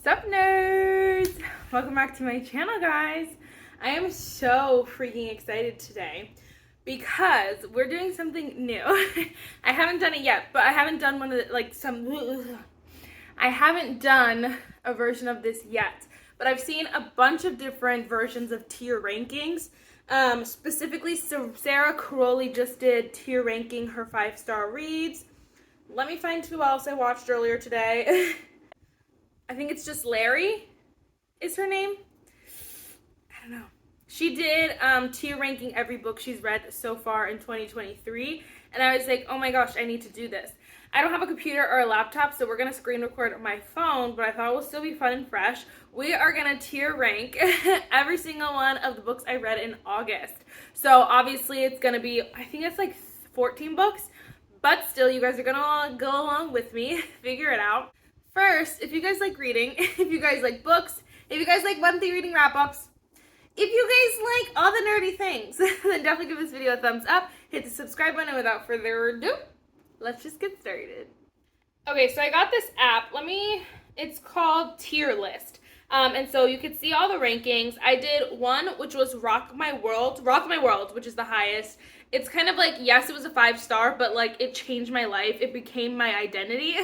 Sup nerds! Welcome back to my channel, guys. I am so freaking excited today because we're doing something new. I haven't done it yet, but I haven't done one of the, I haven't done a version of this yet, but I've seen a bunch of different versions of tier rankings. Specifically, so Sarah Crowley just did tier ranking her 5-star reads. Let me find who else I watched earlier today. I think it's just Larry is her name. I don't know. She did tier ranking every book she's read so far in 2023. And I was like, oh my gosh, I need to do this. I don't have a computer or a laptop, so we're going to screen record my phone, but I thought it would still be fun and fresh. We are going to tier rank every single one of the books I read in August. So obviously it's going to be, I think it's like 14 books, but still you guys are going to go along with me, figure it out. First, if you guys like reading, if you guys like books, if you guys like monthly reading wrap-ups, if you guys like all the nerdy things, then definitely give this video a thumbs up, hit the subscribe button, and without further ado, let's just get started. Okay, so I got this app. It's called Tier List. And so you can see all the rankings. I did one, which was Rock My World, which is the highest. It's kind of like, yes, it was a 5-star, but like it changed my life. It became my identity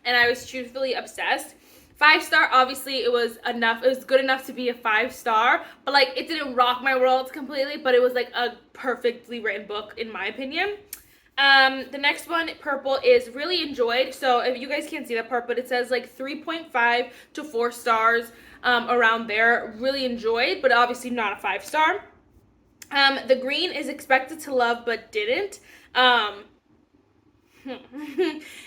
and I was truthfully obsessed. 5-star, obviously it was enough. It was good enough to be a 5-star, but like it didn't rock my world completely, but it was like a perfectly written book in my opinion. The next one, purple, is really enjoyed. So if you guys can't see that part, but it says like 3.5 to 4 stars around there. Really enjoyed, but obviously not a 5-star. The green is expected to love but didn't. And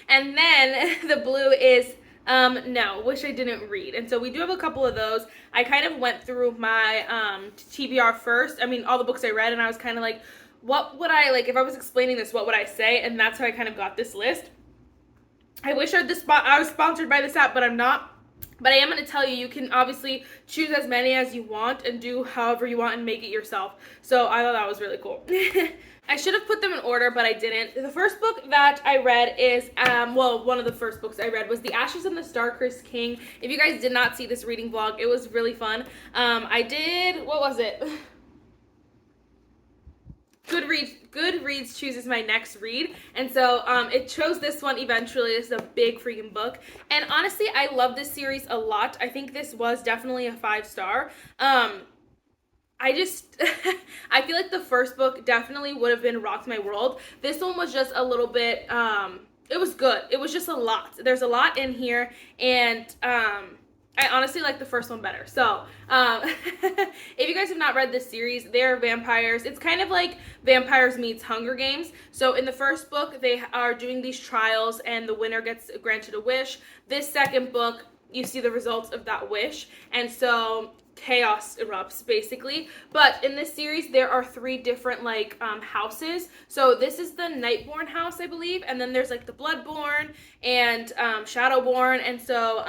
then the blue is no, wish I didn't read. And so we do have a couple of those. I kind of went through my TBR first. I mean, all the books I read, and I was kind of like, what would I, like, if I was explaining this, what would I say? And that's how I kind of got this list. I wish I was sponsored by this app, but I'm not. But I am going to tell you, you can obviously choose as many as you want and do however you want and make it yourself. So I thought that was really cool. I should have put them in order, but I didn't. The first book that I read is, one of the first books I read was The Ashes and the Star-Cursed King. If you guys did not see this reading vlog, it was really fun. I did, what was it? Goodreads chooses my next read, and so it chose this one eventually. This is a big freaking book, and honestly I love this series a lot. I think this was definitely a 5-star. I just I feel like the first book definitely would have been Rocked My World. This one was just a little bit it was good. It was just a lot. There's a lot in here, and I honestly like the first one better. So, if you guys have not read this series, they're vampires. It's kind of like Vampires meets Hunger Games. So in the first book, they are doing these trials and the winner gets granted a wish. This second book, you see the results of that wish. And so chaos erupts basically. But in this series, there are 3 different like houses. So this is the Nightborn house, I believe. And then there's like the Bloodborn and Shadowborn. And so,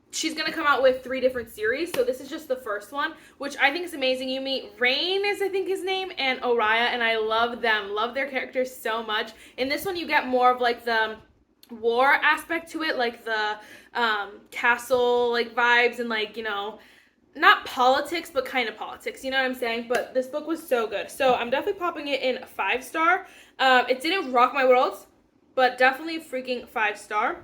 she's going to come out with 3 different series, so this is just the first one, which I think is amazing. You meet Rain is, I think, his name, and Oriah, and I love them. Love their characters so much. In this one, you get more of, like, the war aspect to it, like the castle, like, vibes, and, like, you know, not politics, but kind of politics, you know what I'm saying? But this book was so good. So I'm definitely popping it in a 5-star. It didn't rock my world, but definitely freaking 5-star.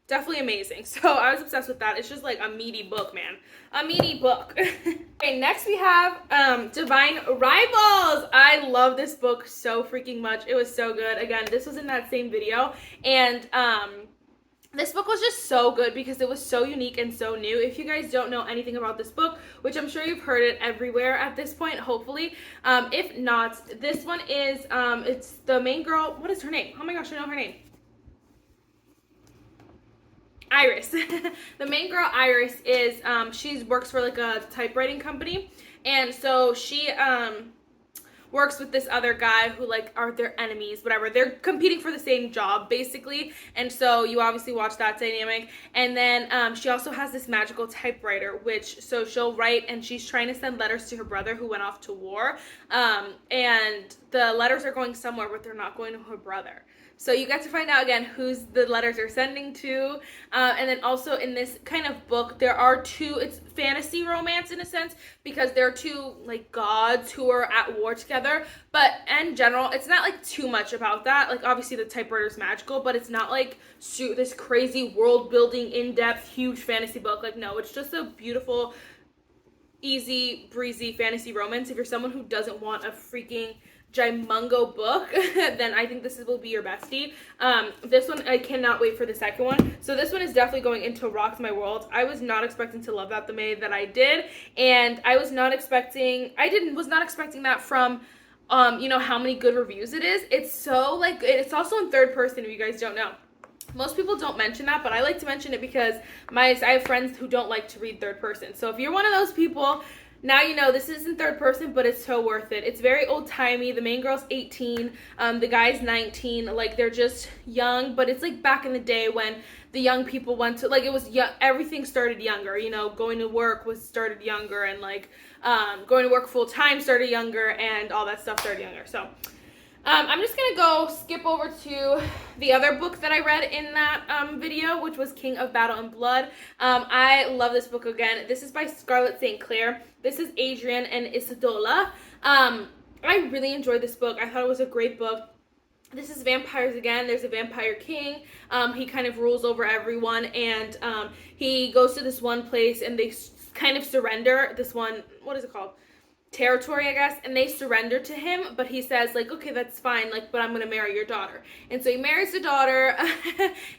Definitely amazing. So I was obsessed with that. It's just like a meaty book, man. A meaty book. Okay, next we have Divine Rivals. I love this book so freaking much. It was so good. Again, this was in that same video. And this book was just so good because it was so unique and so new. If you guys don't know anything about this book, which I'm sure you've heard it everywhere at this point, hopefully. If not, this one is, it's the main girl. What is her name? Oh my gosh, I know her name. Iris. The main girl, Iris, is she works for like a typewriting company, and so she works with this other guy who like are their enemies, whatever. They're competing for the same job basically, and so you obviously watch that dynamic. And then she also has this magical typewriter, which so she'll write, and she's trying to send letters to her brother who went off to war, and the letters are going somewhere, but they're not going to her brother. So you get to find out again who's the letters are sending to. And then also in this kind of book, there are two, it's fantasy romance in a sense, because there are two like gods who are at war together. But in general, it's not like too much about that. Like obviously the typewriter is magical, but it's not like this crazy world building, in-depth, huge fantasy book. Like no, it's just a beautiful, easy, breezy fantasy romance. If you're someone who doesn't want a freaking Jimungo book, then I think this will be your bestie. This one, I cannot wait for the second one. So this one is definitely going into Rocks My World. I was not expecting to love that the way that I did, and I was not expecting that from you know how many good reviews it is. It's so like, it's also in third person, if you guys don't know. Most people don't mention that, but I like to mention it because I have friends who don't like to read third person. So if you're one of those people, now you know this isn't third person, but it's so worth it. It's very old-timey. The main girl's 18, the guy's 19. Like, they're just young, but it's like back in the day when the young people went to, like, it was young, everything started younger, you know, going to work started younger, and like going to work full-time started younger, and all that stuff started younger. So I'm just going to go skip over to the other book that I read in that video, which was King of Battle and Blood. I love this book again. This is by Scarlett St. Clair. This is Adrian and Isadola. I really enjoyed this book. I thought it was a great book. This is vampires again. There's a vampire king. He kind of rules over everyone, and he goes to this one place, and they kind of surrender this one, what is it called? Territory, I guess, and they surrender to him, but he says like, okay, that's fine, like, but I'm gonna marry your daughter. And so he marries the daughter.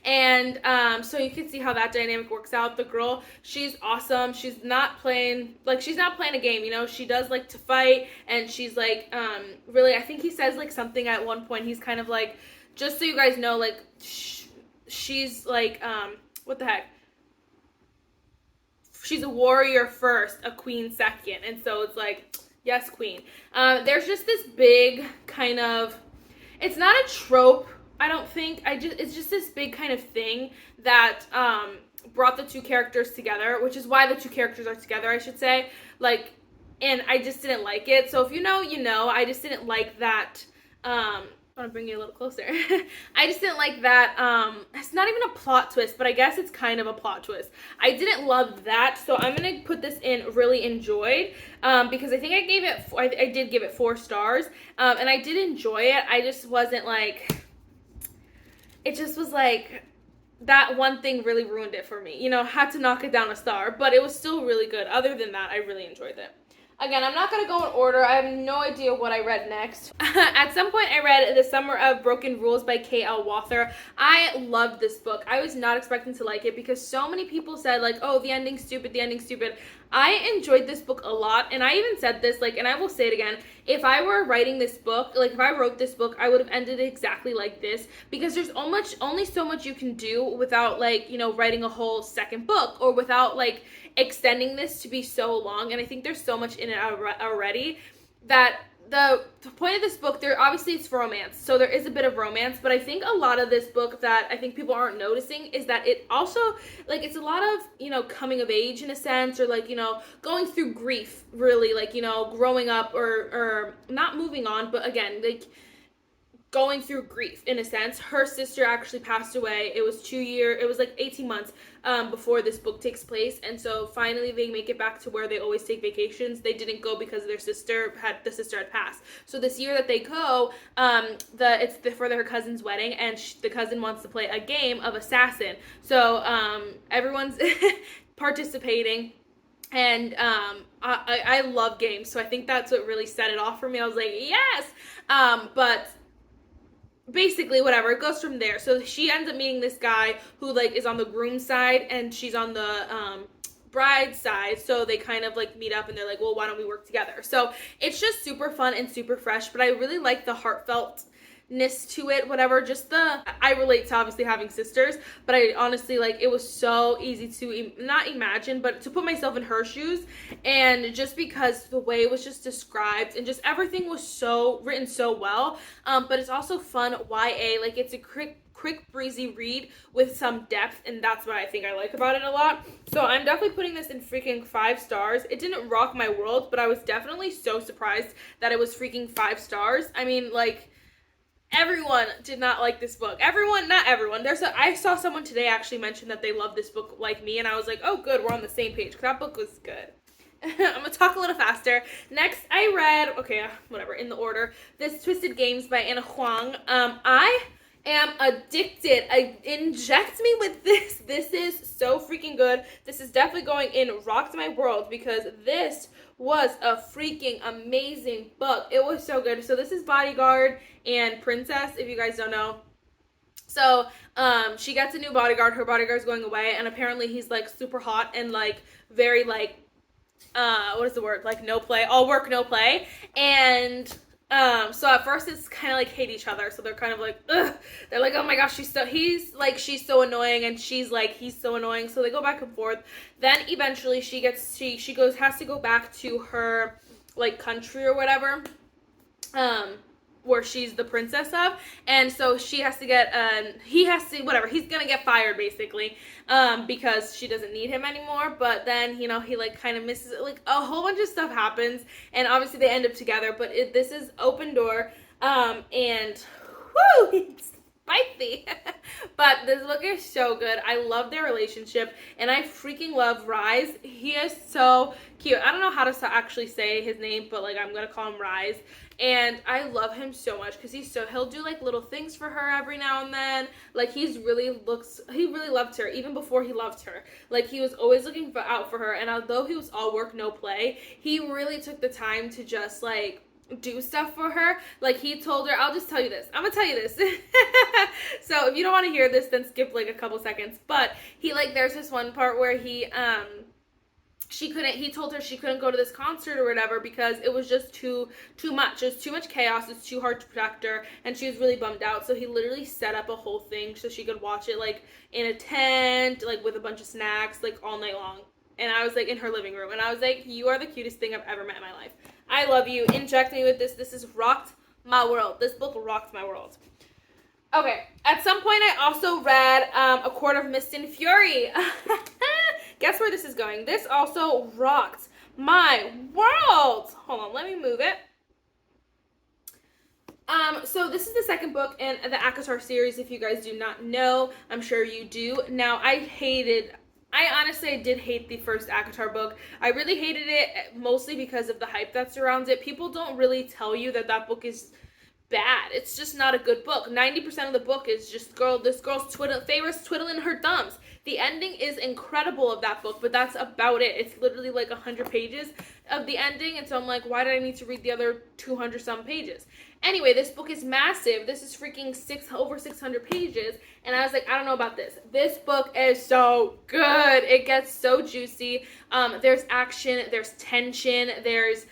And so you can see how that dynamic works out. The girl, she's awesome. She's not playing a game, you know. She does like to fight, and she's like really, I think he says like something at one point, he's kind of like, just so you guys know, like she's like what the heck, she's a warrior first, a queen second. And so it's like, yes, queen. There's just this big kind of, it's not a trope, I don't think. It's just this big kind of thing that brought the two characters together, which is why the two characters are together, I should say. Like, and I just didn't like it. So if you know, you know. I just didn't like that. I want to bring you a little closer. I just didn't like that. It's not even a plot twist, but I guess it's kind of a plot twist. I didn't love that, so I'm gonna put this in really enjoyed, because I think I did give it 4 stars, and I did enjoy it. I just wasn't like, it just was like, that one thing really ruined it for me. You know, had to knock it down a star, but it was still really good. Other than that, I really enjoyed it. Again, I'm not going to go in order. I have no idea what I read next. At some point, I read The Summer of Broken Rules by K.L. Walther. I loved this book. I was not expecting to like it because so many people said, like, oh, the ending's stupid, the ending's stupid. I enjoyed this book a lot, and I even said this, like, and I will say it again, if I were writing this book, like, if I wrote this book, I would have ended it exactly like this, because there's only so much you can do without, like, you know, writing a whole second book, or without, like, extending this to be so long. And I think there's so much in it already that the point of this book, there obviously it's romance, so there is a bit of romance, but I think a lot of this book that I think people aren't noticing is that it also, like, it's a lot of, you know, coming of age in a sense, or like, you know, going through grief, really, like, you know, growing up, or not moving on, but again, like, going through grief in a sense. Her sister actually passed away. It was like 18 months before this book takes place, and so finally they make it back to where they always take vacations. They didn't go because the sister had passed. So this year that they go, it's for her cousin's wedding, and the cousin wants to play a game of assassin. So everyone's participating. And I love games, so I think that's what really set it off for me. I was like, yes! But basically, whatever, it goes from there. So she ends up meeting this guy who, like, is on the groom side, and she's on the bride side. So they kind of, like, meet up, and they're like, well, why don't we work together? So it's just super fun and super fresh, but I really like the heartfeltness to it, whatever. Just I relate to obviously having sisters, but I honestly, like, it was so easy to not imagine, but to put myself in her shoes. And just because the way it was just described, and just everything was so written so well, but it's also fun YA. Like, it's a quick breezy read with some depth, and that's what I think I like about it a lot. So I'm definitely putting this in freaking 5 stars. It didn't rock my world, but I was definitely so surprised that it was freaking 5 stars. I mean, like, Everyone did not like this book. Everyone, not everyone. I saw someone today actually mention that they love this book like me, and I was like, oh, good, we're on the same page, because that book was good. I'm gonna talk a little faster. Next, I read, okay, whatever, in the order, This Twisted Games by Anna Huang. I am addicted. Inject me with this. This is so freaking good. This is definitely going in Rocked My World, because this was a freaking amazing book. It was so good. So this is Bodyguard and Princess, if you guys don't know. So she gets a new bodyguard. Her bodyguard's going away, and apparently he's like super hot and like very like what is the word, like no play, all work no play. And so at first it's kind of like hate each other, so they're kind of like, ugh. They're like, oh my gosh, she's so annoying, and she's like, he's so annoying, so they go back and forth. Then eventually she has to go back to her like country or whatever, where she's the princess of, and so she has to get he's gonna get fired basically, because she doesn't need him anymore. But then, he like kind of misses it, like a whole bunch of stuff happens, and obviously they end up together. But this is Open Door, and whoo, it's spicy. But this book is so good. I love their relationship, and I freaking love Rise. He is so cute. I don't know how to actually say his name, but like I'm gonna call him Rise. And I love him so much because he'll do like little things for her every now and then. Like he really loved her even before he loved her. Like he was always looking out for her, and although he was all work no play, he really took the time to just like do stuff for her. Like he told her, I'm gonna tell you this. So if you don't want to hear this, then skip like a couple seconds. But there's this one part where he told her she couldn't go to this concert or whatever because it was just too much. It was too much chaos. It's too hard to protect her, and she was really bummed out. So he literally set up a whole thing so she could watch it like in a tent, like with a bunch of snacks, like all night long. And I was like in her living room, and I was like, you are the cutest thing I've ever met in my life. I love you. Inject me with this. This has rocked my world. This book rocked my world. Okay, at some point I also read A Court of Mist and Fury. Guess where this is going? This also rocked my world. Hold on, let me move it. So this is the second book in the ACOTAR series, if you guys do not know. I'm sure you do. Now, I honestly did hate the first ACOTAR book. I really hated it mostly because of the hype that surrounds it. People don't really tell you that book is bad. It's just not a good book. 90% of the book is just this girl's twiddling her thumbs. The ending is incredible of that book, but that's about it. It's literally like 100 pages of the ending, and so I'm like, why did I need to read the other 200 some pages? Anyway, this book is massive. This is freaking over 600 pages, and I was like, I don't know about this. This book is so good. It gets so juicy. There's action, there's tension, there's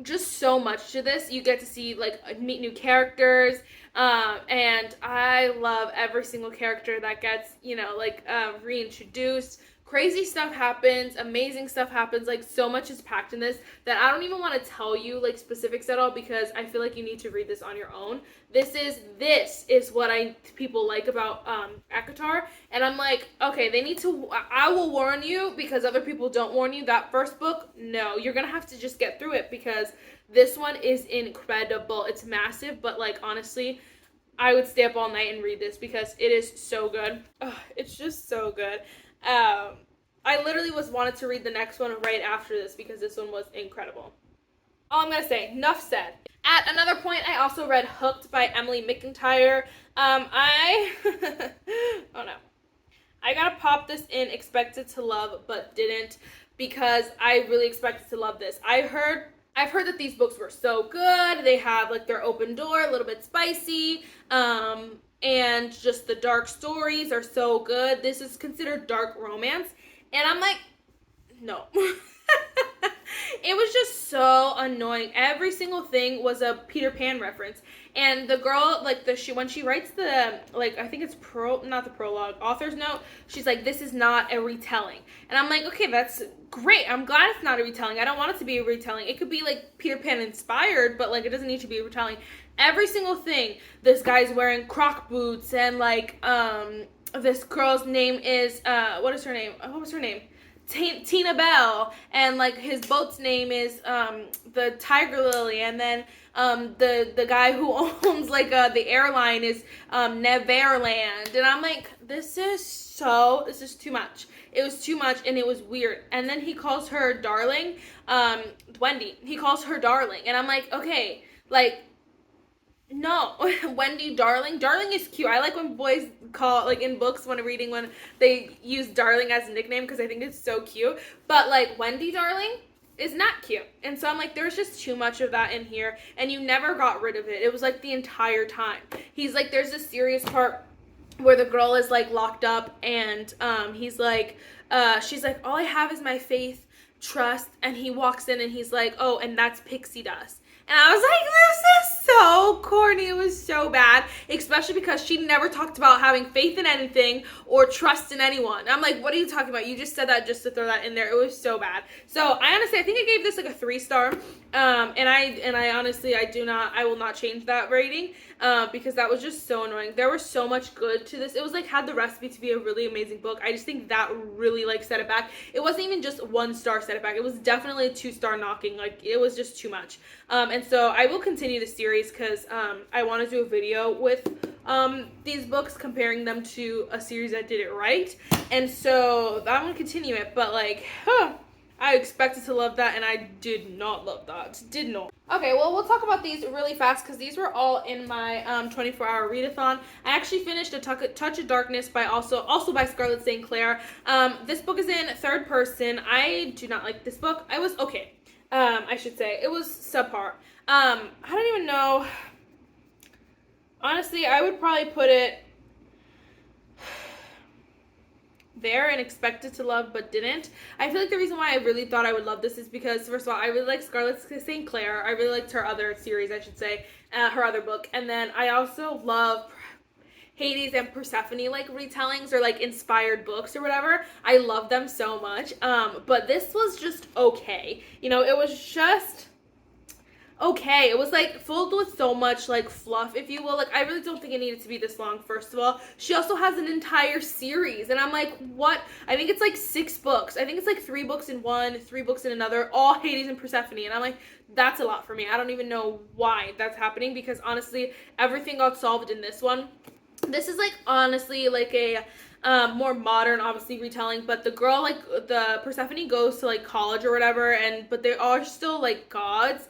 just so much to this. You get to see meet new characters, and I love every single character that gets reintroduced. Crazy stuff happens, amazing stuff happens, so much is packed in this that I don't even want to tell you specifics at all, because I feel like you need to read this on your own. This is what people like about ACOTAR, and I'm like, okay, I will warn you, because other people don't warn you. That first book, no, you're gonna have to just get through it, because this one is incredible. It's massive, but honestly, I would stay up all night and read this because it is so good. It's just so good. I literally wanted to read the next one right after this because this one was incredible. All I'm gonna say, enough said. At another point, I also read Hooked by Emily McIntyre. Oh no. I gotta pop this in Expected to Love, but didn't, because I really expected to love this. I've heard that these books were so good. They have their Open Door, a little bit spicy, and just the dark stories are so good. This is considered dark romance, and I'm like, no. It was just so annoying. Every single thing was a Peter Pan reference, and the girl, when she writes the, I think it's not the prologue, author's note, she's like, this is not a retelling, and I'm like, okay, that's great. I'm glad it's not a retelling. I don't want it to be a retelling. It could be Peter Pan inspired, but it doesn't need to be a retelling. Every single thing. This guy's wearing croc boots, and this girl's name is what was her name? Tina Bell, and like his boat's name is the Tiger Lily, and then the guy who owns like the airline is Neverland, and I'm like, this is too much. It was too much, and it was weird. And then he calls her darling, Wendy. He calls her darling, and I'm like, okay, like, no, Wendy darling. Darling is cute. I like when boys call, like in books when reading, when they use darling as a nickname because I think it's so cute. But like Wendy darling is not cute. And so I'm like, there's just too much of that in here, and you never got rid of it. It was like the entire time. He's like, there's this serious part where the girl is like locked up, and he's like, she's like, all I have is my faith, trust, and he walks in and he's like, oh, and that's pixie dust. And I was like, this is so corny. It was so bad, especially because she never talked about having faith in anything or trust in anyone. I'm like, what are you talking about? You just said that just to throw that in there. It was so bad. So I honestly, I think I gave this like a 3-star. And I honestly, I will not change that rating because that was just so annoying. There was so much good to this. It was like, had the recipe to be a really amazing book. I just think that really like set it back. It wasn't even just 1-star set it back. It was definitely a 2-star knocking. Like, it was just too much. And so I will continue the series because I want to do a video with these books, comparing them to a series that did it right. And so I'm going to continue it. But like, I expected to love that, and I did not love that. Did not. Okay, well, we'll talk about these really fast because these were all in my 24-hour readathon. I actually finished A Touch of Darkness by also by Scarlett St. Clair. This book is in third person. I do not like this book. I was okay. I should say. It was subpar. I don't even know. Honestly, I would probably put it there and expected to love but didn't. I feel like the reason why I really thought I would love this is because, first of all, I really like Scarlett St. Clair. I really liked her other series, I should say, her other book. And then I also love Hades and Persephone like retellings or like inspired books or whatever. I love them so much. But this was just okay. You know, it was just okay. It was like filled with so much like fluff, if you will. Like, I really don't think it needed to be this long, first of all. She also has an entire series, and I'm like, what? I think it's like 6 books. I think it's like 3 books in one, 3 books in another, all Hades and Persephone. And I'm like, that's a lot for me. I don't even know why that's happening, because honestly, everything got solved in this one. This is like honestly like a more modern, obviously, retelling, but the girl, like the Persephone, goes to like college or whatever, but they are still like gods.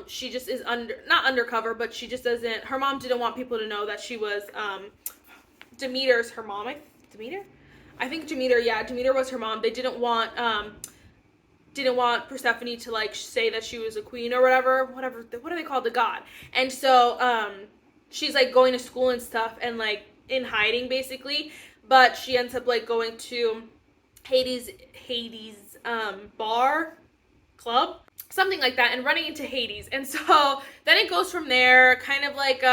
She just is not undercover, but she just doesn't, her mom didn't want people to know that she was Demeter's her mom. Demeter? I think Demeter, yeah, Demeter was her mom. They didn't want Persephone to like say that she was a queen or whatever, what are they called, the god. And so she's like going to school and stuff and like in hiding basically, but she ends up like going to Hades bar club, something like that, and running into Hades. And so then it goes from there, kind of like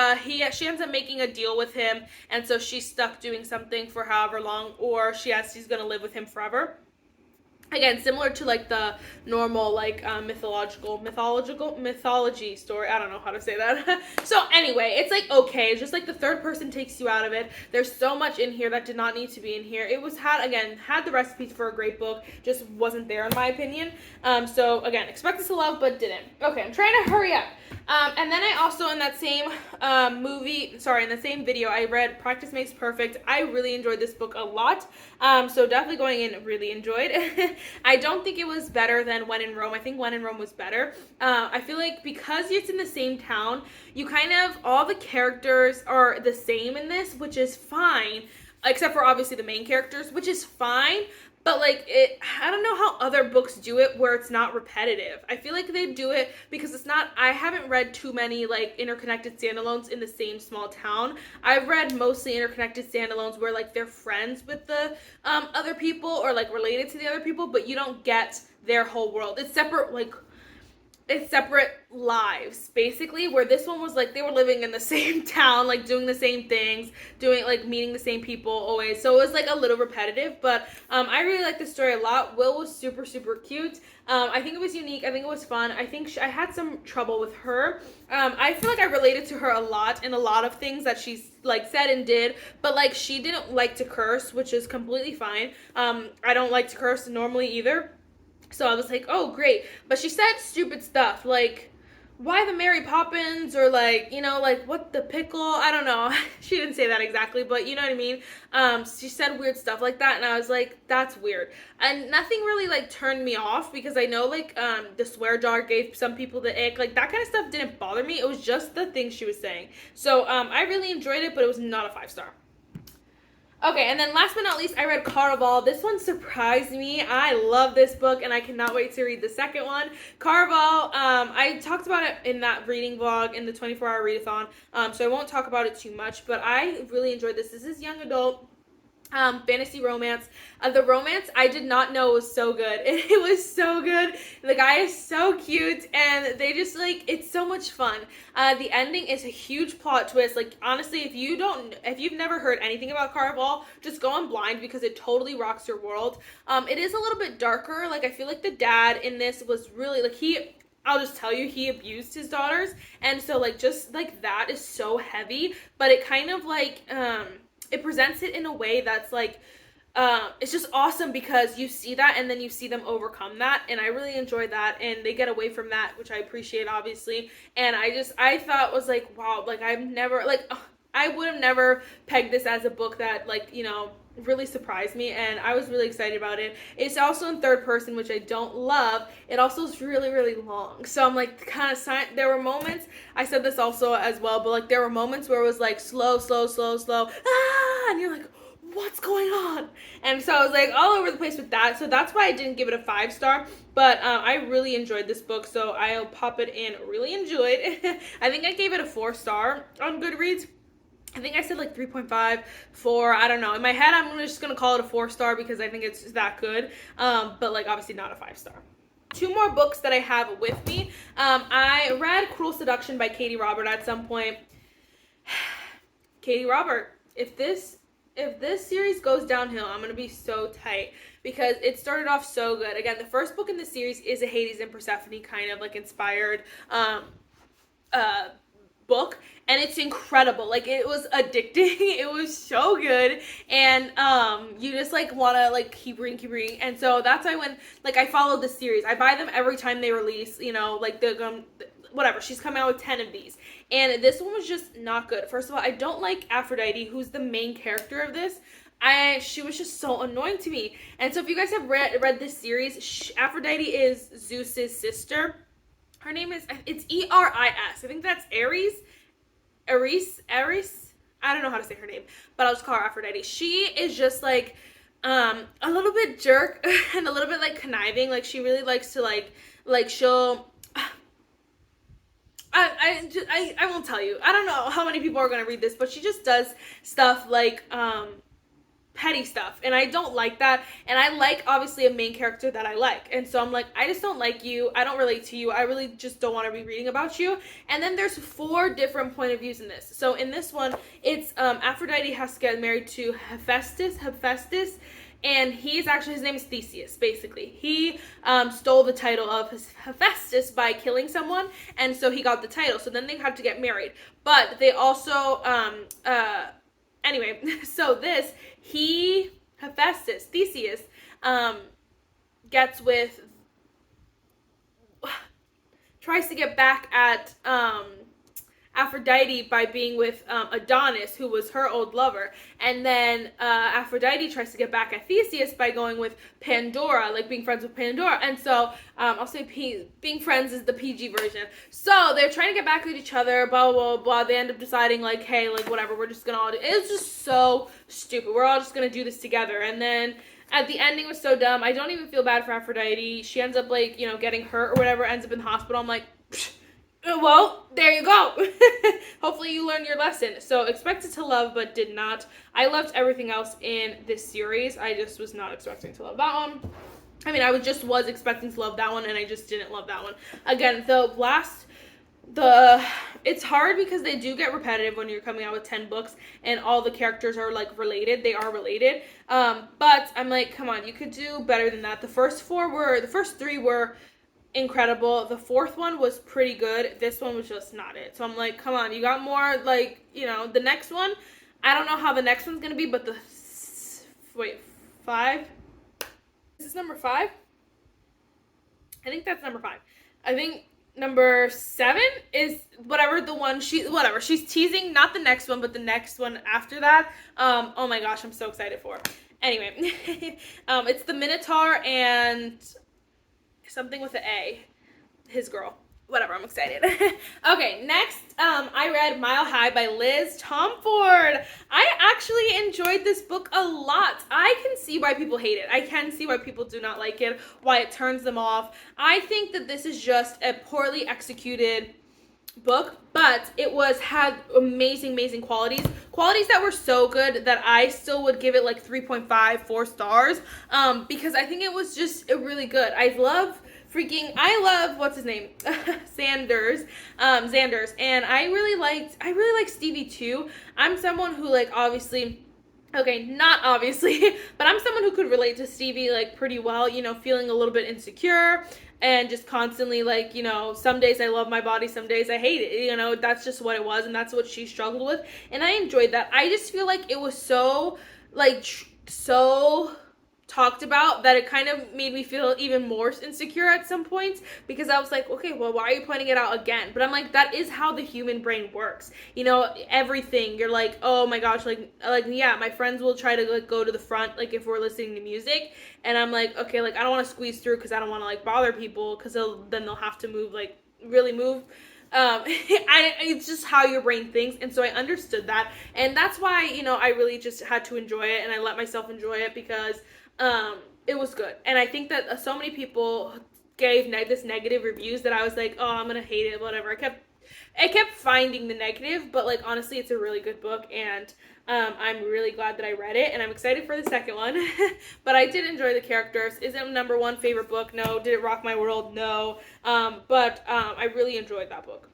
she ends up making a deal with him, and so she's stuck doing something for however long, or she's gonna live with him forever. Again, similar to like the normal like mythology story. I don't know how to say that. So anyway, it's like okay. It's just like the third person takes you out of it. There's so much in here that did not need to be in here. It was had the recipes for a great book, just wasn't there in my opinion. So again, expected to love but didn't. Okay, I'm trying to hurry up. And then I also in that same in the same video, I read Practice Makes Perfect. I really enjoyed this book a lot. So definitely going in, really enjoyed. I don't think it was better than When in Rome. I think When in Rome was better. I feel like because it's in the same town, you kind of, all the characters are the same in this, which is fine, except for obviously the main characters, which is fine. But like I don't know how other books do it where it's not repetitive. I feel like they do it because it's not, I haven't read too many like interconnected standalones in the same small town. I've read mostly interconnected standalones where like they're friends with the other people or like related to the other people, but you don't get their whole world. It's separate, like it's separate lives, basically, where this one was like they were living in the same town, like doing the same things, doing like meeting the same people always. So it was like a little repetitive, but I really liked the story a lot. Will was super, super cute. I think it was unique. I think it was fun. I think I had some trouble with her. I feel like I related to her a lot in a lot of things that she's like said and did, but like she didn't like to curse, which is completely fine. I don't like to curse normally either. So I was like, oh, great. But she said stupid stuff like, why the Mary Poppins? Or like, you know, like, what the pickle? I don't know. She didn't say that exactly, but you know what I mean? She said weird stuff like that, and I was like, that's weird. And nothing really, like, turned me off, because I know, like, the swear jar gave some people the ick. Like, that kind of stuff didn't bother me. It was just the things she was saying. So, I really enjoyed it, but it was not a 5-star. Okay, and then last but not least, I read Caraval. This one surprised me. I love this book, and I cannot wait to read the second one. Caraval, I talked about it in that reading vlog in the 24-hour readathon, so I won't talk about it too much, but I really enjoyed this. This is young adult fantasy romance. The romance I did not know was so good. It was so good. The guy is so cute, and they just like, it's so much fun. The ending is a huge plot twist. Like, honestly, if you've never heard anything about Caraval, just go on blind, because it totally rocks your world. It is a little bit darker. Like, I feel like the dad in this was really like, I'll just tell you, he abused his daughters, and so like, just like, that is so heavy, but it kind of like it presents it in a way that's like, it's just awesome, because you see that and then you see them overcome that, and I really enjoy that, and they get away from that, which I appreciate, obviously. And I thought was like, wow, like, I've never, like, I would have never pegged this as a book that, like, you know, really surprised me, and I was really excited about it. It's also in third person, which I don't love. It also is really, really long, so I'm like, kind of there were moments, I said this also as well, but like, there were moments where it was like slow, and you're like, what's going on? And so I was like all over the place with that, so that's why I didn't give it a 5-star, but I really enjoyed this book, so I'll pop it in really enjoyed. I think I gave it a 4-star on Goodreads. I think I said like 3.5, 4, I don't know. In my head, I'm just going to call it a 4-star, because I think it's that good, but like, obviously not a 5-star. 2 more books that I have with me. I read Cruel Seduction by Katie Robert at some point. Katie Robert, if this series goes downhill, I'm going to be so tight, because it started off so good. Again, the first book in the series is a Hades and Persephone kind of like inspired book, and it's incredible. Like, it was addicting. It was so good, and you just like want to like keep reading, and so that's why when like I followed the series, I buy them every time they release, you know, like the whatever, she's coming out with 10 of these, and this one was just not good. First of all, I don't like Aphrodite, who's the main character of this. She was just so annoying to me. And so if you guys have read this series, Aphrodite is Zeus's sister. Her name is, it's Eris. I think that's Ares. I don't know how to say her name, but I'll just call her Aphrodite. She is just like a little bit jerk and a little bit like conniving. Like, she really likes to like she'll I won't tell you. I don't know how many people are going to read this, but she just does stuff like petty stuff, and I don't like that. And I like, obviously, a main character that I like, and so I'm like, I just don't like you. I don't relate to you. I really just don't want to be reading about you. And then there's 4 different point of views in this. So in this one, it's Aphrodite has to get married to Hephaestus, and his name is Theseus, basically. He stole the title of Hephaestus by killing someone, and so he got the title. So then they had to get married. But they also, anyway, so Theseus, tries to get back at, Aphrodite by being with Adonis, who was her old lover. And then Aphrodite tries to get back at Theseus by going with Pandora, like being friends with Pandora. And so I'll say being friends is the PG version. So they're trying to get back at each other, blah, blah, blah, blah. They end up deciding, like, hey, like, whatever, we're just going to all do it. It's just so stupid. We're all just going to do this together. And then at the ending was so dumb. I don't even feel bad for Aphrodite. She ends up, like, you know, getting hurt or whatever, ends up in the hospital. I'm like, psh. Well, there you go. Hopefully you learned your lesson. So expected to love, but did not. I loved everything else in this series. I just was not expecting to love that one. I mean, was expecting to love that one, and I just didn't love that one. Again, it's hard because they do get repetitive when you're coming out with 10 books and all the characters are like related. They are related. But I'm like, come on, you could do better than that. The first three were incredible. The fourth one was pretty good. This one was just not it. So I'm like, come on, you got more, like, the next one. I don't know how the next one's gonna be, but five. Is this number 5? I think that's number 5. I think number 7 is she's teasing, not the next one, but the next one after that. Oh my gosh, I'm so excited for. Anyway, it's the Minotaur and something with an A. His girl. Whatever, I'm excited. Okay, next, I read Mile High by Liz Tomford. I actually enjoyed this book a lot. I can see why people hate it. I can see why people do not like it, why it turns them off. I think that this is just a poorly executed book, but it had amazing qualities that were so good that I still would give it like 3.5, 4 stars, because I think it was just really good. I love what's his name, Xanders, and I really like Stevie too. I'm someone who, like, obviously, okay, not obviously, but I'm someone who could relate to Stevie, like, pretty well, feeling a little bit insecure and just constantly, like, some days I love my body, some days I hate it, that's just what it was, and that's what she struggled with, and I enjoyed that. I just feel like it was so, like, so talked about that it kind of made me feel even more insecure at some points, because I was like, okay, well, why are you pointing it out again? But I'm like, that is how the human brain works. Everything, you're like, oh my gosh, like yeah, my friends will try to, like, go to the front, like, if we're listening to music, and I'm like, okay, like, I don't want to squeeze through because I don't want to, like, bother people, because then they'll have to move, like, really move. It's just how your brain thinks, and so I understood that, and that's why, I really just had to enjoy it, and I let myself enjoy it, because it was good. And I think that so many people gave this negative reviews that I was like, oh, I'm gonna hate it, whatever. I kept finding the negative, but, like, honestly, it's a really good book, and I'm really glad that I read it, and I'm excited for the second one. But I did enjoy the characters. Is it number 1 favorite book? No. Did it rock my world? No. But I really enjoyed that book.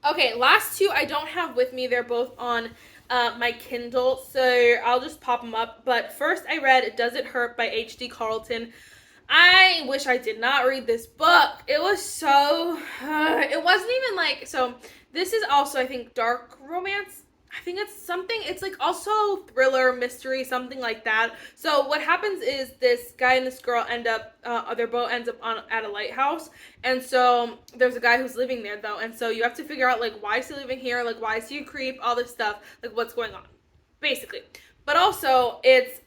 Okay, last 2 I don't have with me. They're both on my Kindle, so I'll just pop them up. But first I read Does It Hurt by H.D. Carlton. I wish I did not read this book. It was so, it wasn't even like, so this is also, I think, dark romance. I think it's like also thriller, mystery, something like that. So what happens is this guy and this girl their boat ends up at a lighthouse. And so there's a guy who's living there, though. And so you have to figure out, like, why is he living here? Like, why is he a creep? All this stuff. Like, what's going on? Basically. But also, it's,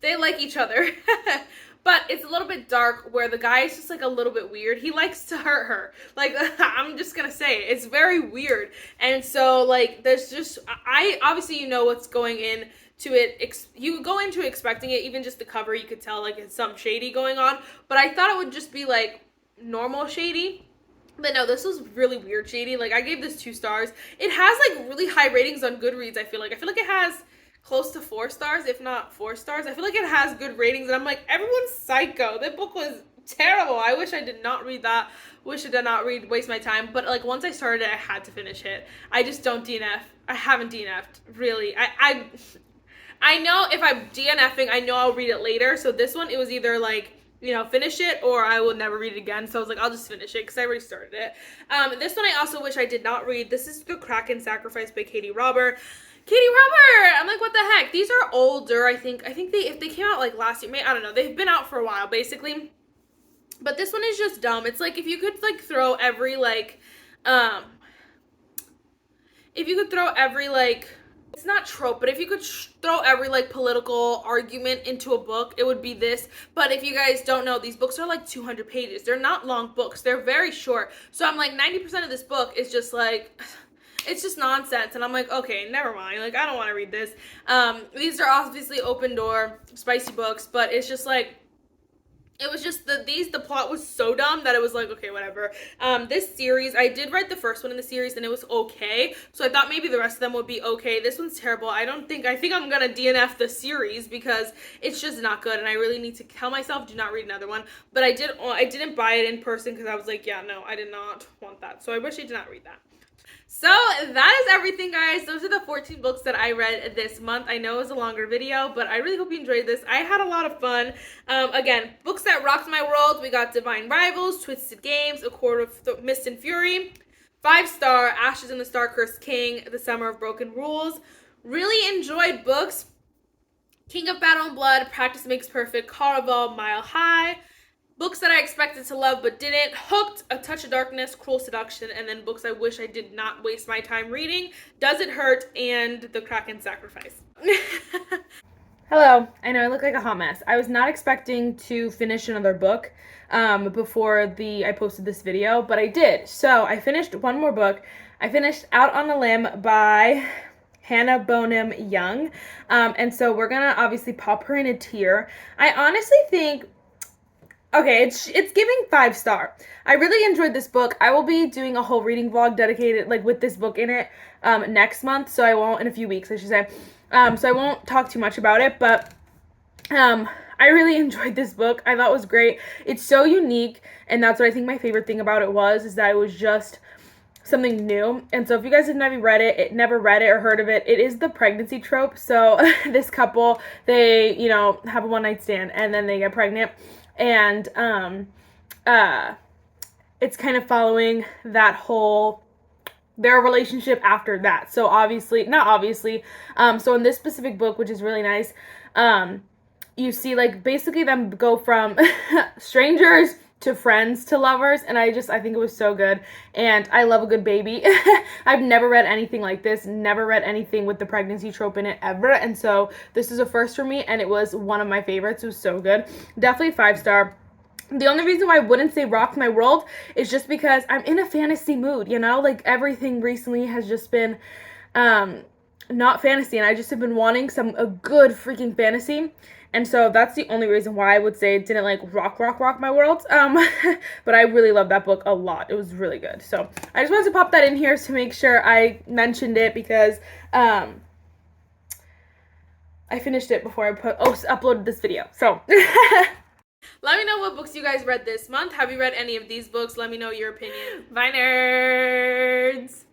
they like each other. But it's a little bit dark, where the guy is just, like, a little bit weird. He likes to hurt her. Like, I'm just gonna say it. It's very weird. And so, like, there's just, obviously, what's going in to it. You go into it expecting it. Even just the cover, you could tell, like, it's some shady going on. But I thought it would just be, like, normal shady. But no, this was really weird shady. Like, I gave this 2 stars. It has, like, really high ratings on Goodreads, I feel like. it has close to 4 stars, if not 4 stars. I feel like it has good ratings, and I'm like, everyone's psycho. That book was terrible. I wish I did not read that. Waste my time. But, like, once I started it, I had to finish it. I just don't DNF. I haven't DNF'd, really. I know if I'm DNFing, I know I'll read it later. So this one, it was either, like, finish it, or I will never read it again. So I was like, I'll just finish it, because I already started it. This one I also wish I did not read. This is The Kraken Sacrifice by Katie Robert. I'm like, what the heck? These are older, I think. If they came out, like, last year, I don't know. They've been out for a while, basically. But this one is just dumb. It's like, if you could, like, throw every, like, it's not trope, but if you could throw every, like, political argument into a book, it would be this. But if you guys don't know, these books are, like, 200 pages. They're not long books. They're very short. So I'm like, 90% of this book is just, like, it's just nonsense. And I'm like, okay, never mind. Like, I don't want to read this. These are obviously open door, spicy books, but it's just, like, it was just the plot was so dumb that it was like, okay, whatever. This series, I did read the first one in the series and it was okay, so I thought maybe the rest of them would be okay. This one's terrible. I think I'm gonna DNF the series because it's just not good, and I really need to tell myself do not read another one. But I didn't buy it in person because I was like, yeah, no, I did not want that, so I wish I did not read that. So that is everything, guys. Those are the 14 books that I read this month. I know it was a longer video, but I really hope you enjoyed this. I had a lot of fun. Again, books that rocked my world. We got Divine Rivals, Twisted Games, A Court of Mist and Fury, 5-star, Ashes in the Star-Cursed King, The Summer of Broken Rules. Really enjoyed books. King of Battle and Blood, Practice Makes Perfect, Caraval, Mile High. Books that I expected to love but didn't. Hooked, A Touch of Darkness, Cruel Seduction, and then books I wish I did not waste my time reading, Does It Hurt, and The Kraken Sacrifice. Hello. I know I look like a hot mess. I was not expecting to finish another book before I posted this video, but I did. So I finished one more book. I finished Out on a Limb by Hannah Bonham Young, and so we're gonna obviously pop her in a tier. I honestly think, okay, it's giving 5-star. I really enjoyed this book. I will be doing a whole reading vlog dedicated, like, with this book in it next month, so I won't, in a few weeks, I should say. So I won't talk too much about it, but I really enjoyed this book. I thought it was great. It's so unique, and that's what I think my favorite thing about it was, is that it was just something new. And so if you guys have never read it or heard of it, it is the pregnancy trope. So this couple, they, you know, have a one-night stand, and then they get pregnant. And it's kind of following that their relationship after that. So not obviously, so in this specific book, which is really nice, you see, like, basically them go from strangers to friends to lovers, and I think it was so good, and I love a good baby. I've never read anything like this, never read anything with the pregnancy trope in it ever, and so this is a first for me, and it was one of my favorites. It was so good. Definitely 5-star. The only reason why I wouldn't say rocked my world is just because I'm in a fantasy mood, you know? Like, everything recently has just been not fantasy, and I just have been wanting a good freaking fantasy. And so that's the only reason why I would say it didn't, like, rock my world. But I really loved that book a lot. It was really good. So I just wanted to pop that in here to make sure I mentioned it, because I finished it before I uploaded this video. So let me know what books you guys read this month. Have you read any of these books? Let me know your opinion. Bye, nerds!